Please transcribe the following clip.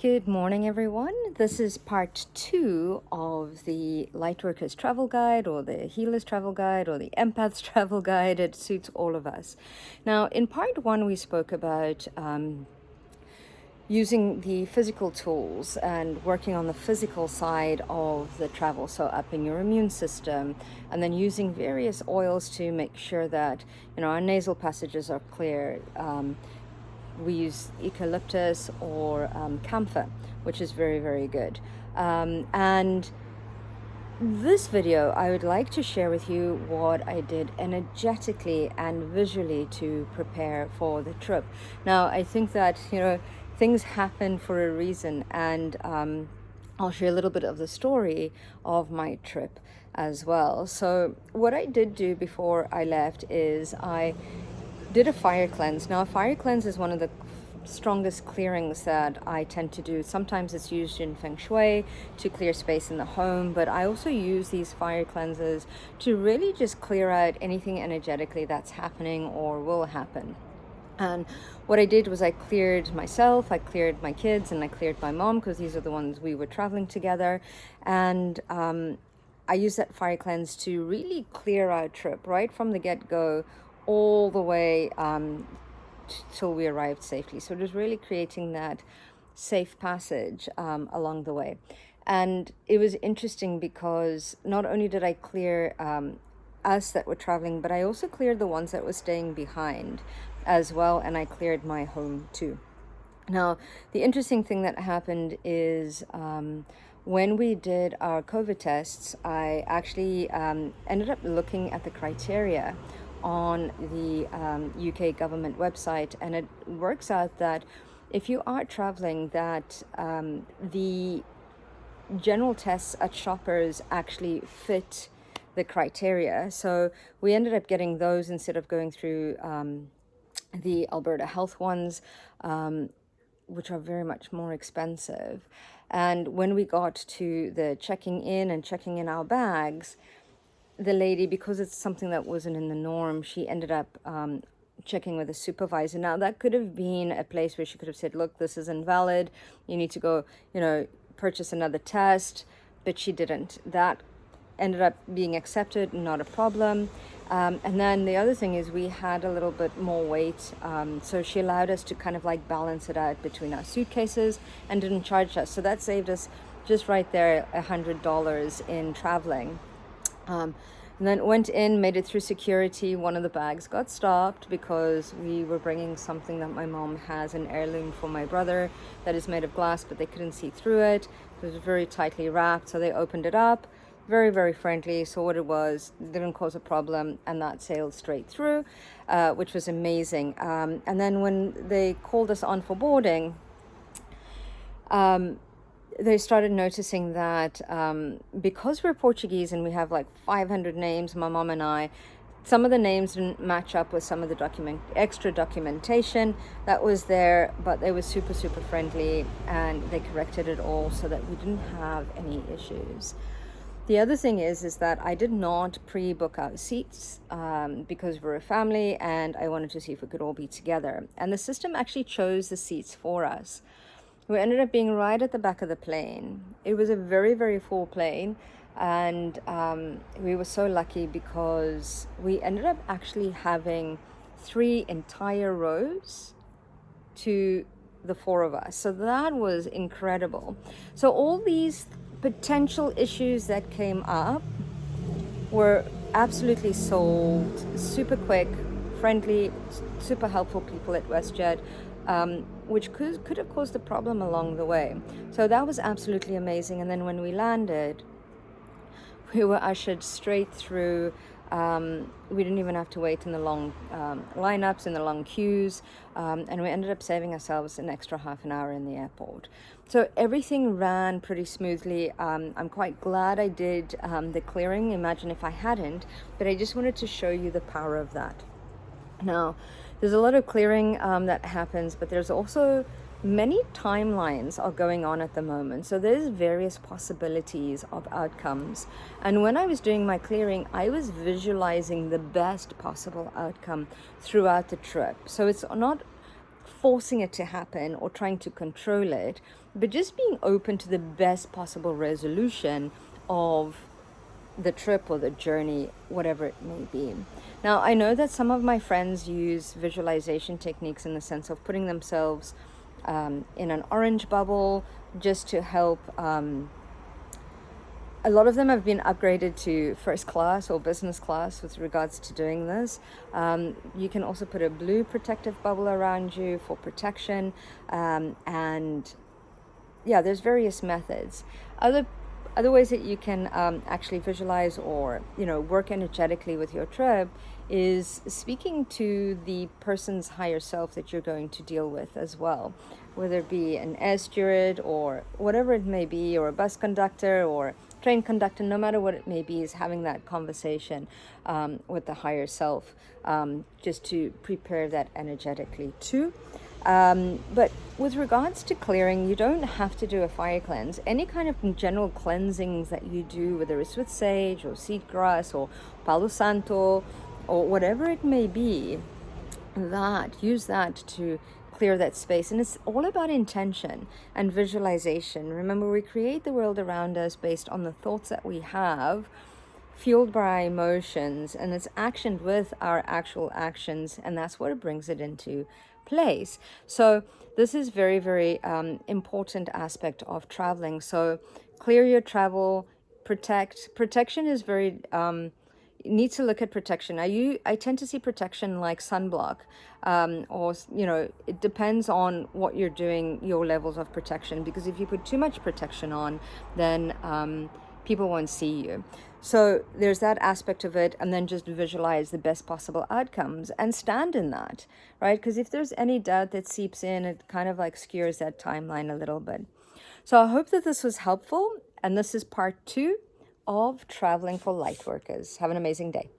Good morning, everyone. This is part 2 of the Lightworkers travel guide, or the Healers travel guide, or the Empaths travel guide. It suits all of us. Now, in part 1, we spoke about using the physical tools and working on the physical side of the travel, so upping your immune system, and then using various oils to make sure that our nasal passages are clear. We use eucalyptus or camphor, which is very, very good. And this video, I would like to share with you what I did energetically and visually to prepare for the trip. Now, I think that, things happen for a reason, and I'll share a little bit of the story of my trip as well. So what I did do before I left is I did a fire cleanse. Now, a fire cleanse is one of the strongest clearings that I tend to do. Sometimes it's used in Feng Shui to clear space in the home, but I also use these fire cleanses to really just clear out anything energetically that's happening or will happen. And what I did was I cleared myself, I cleared my kids, and I cleared my mom, because these are the ones we were traveling together. And I used that fire cleanse to really clear our trip right from the get-go all the way till we arrived safely. So it was really creating that safe passage along the way. And it was interesting because not only did I clear us that were traveling, but I also cleared the ones that were staying behind as well, and I cleared my home too. Now, the interesting thing that happened is when we did our COVID tests, I actually ended up looking at the criteria on the UK government website, and it works out that if you are traveling, that the general tests at Shoppers actually fit the criteria. So we ended up getting those instead of going through the Alberta Health ones, which are very much more expensive. And when we got to the checking in our bags, the lady, because it's something that wasn't in the norm, she ended up checking with a supervisor. Now, that could have been a place where she could have said, look, this is invalid, you need to go, purchase another test, but she didn't. That ended up being accepted, not a problem. And then the other thing is we had a little bit more weight, so she allowed us to kind of like balance it out between our suitcases and didn't charge us. So that saved us just right there $100 in traveling. And then went in, made it through security. One of the bags got stopped because we were bringing something that my mom has, an heirloom for my brother that is made of glass, but they couldn't see through it. It was very tightly wrapped, so they opened it up. Very, very friendly. So what it was, didn't cause a problem, and that sailed straight through, which was amazing. And then when they called us on for boarding, they started noticing that because we're Portuguese and we have like 500 names, my mom and I, some of the names didn't match up with some of the extra documentation that was there, but they were super, super friendly, and they corrected it all so that we didn't have any issues. The other thing is that I did not pre-book our seats because we're a family and I wanted to see if we could all be together. And the system actually chose the seats for us. We ended up being right at the back of the plane. It was a very, very full plane, and we were so lucky because we ended up actually having 3 entire rows to the 4 of us. So that was incredible. So all these potential issues that came up were absolutely solved, super quick, friendly, super helpful people at WestJet, which could have caused a problem along the way. So that was absolutely amazing. And then when we landed, we were ushered straight through. We didn't even have to wait in the long lineups, in the long queues, and we ended up saving ourselves an extra half an hour in the airport. So everything ran pretty smoothly. I'm quite glad I did the clearing. Imagine if I hadn't, but I just wanted to show you the power of that. Now, there's a lot of clearing that happens, but there's also many timelines are going on at the moment. So there's various possibilities of outcomes. And when I was doing my clearing, I was visualizing the best possible outcome throughout the trip. So it's not forcing it to happen or trying to control it, but just being open to the best possible resolution of the trip or the journey, whatever it may be. Now, I know that some of my friends use visualization techniques in the sense of putting themselves in an orange bubble just to help. A lot of them have been upgraded to first class or business class with regards to doing this. You can also put a blue protective bubble around you for protection. And yeah, there's various methods. Other ways that you can actually visualize or work energetically with your trip is speaking to the person's higher self that you're going to deal with as well, whether it be an air steward or whatever it may be, or a bus conductor or train conductor. No matter what it may be, is having that conversation with the higher self, just to prepare that energetically too. But with regards to clearing, you don't have to do a fire cleanse. Any kind of general cleansings that you do, whether it's with sage or seagrass or palo santo or whatever it may be, use that to clear that space. And it's all about intention and visualization. Remember, we create the world around us based on the thoughts that we have, fueled by our emotions, and it's actioned with our actual actions, and that's what brings it into place. So this is very, very important aspect of traveling. So clear your travel, protection is very you need to look at protection. I tend to see protection like sunblock, or it depends on what you're doing, your levels of protection, because if you put too much protection on, then people won't see you. So there's that aspect of it, and then just visualize the best possible outcomes and stand in that, right? Because if there's any doubt that seeps in, it kind of like skewers that timeline a little bit. So I hope that this was helpful, and this is part 2 of traveling for Lightworkers. Have an amazing day.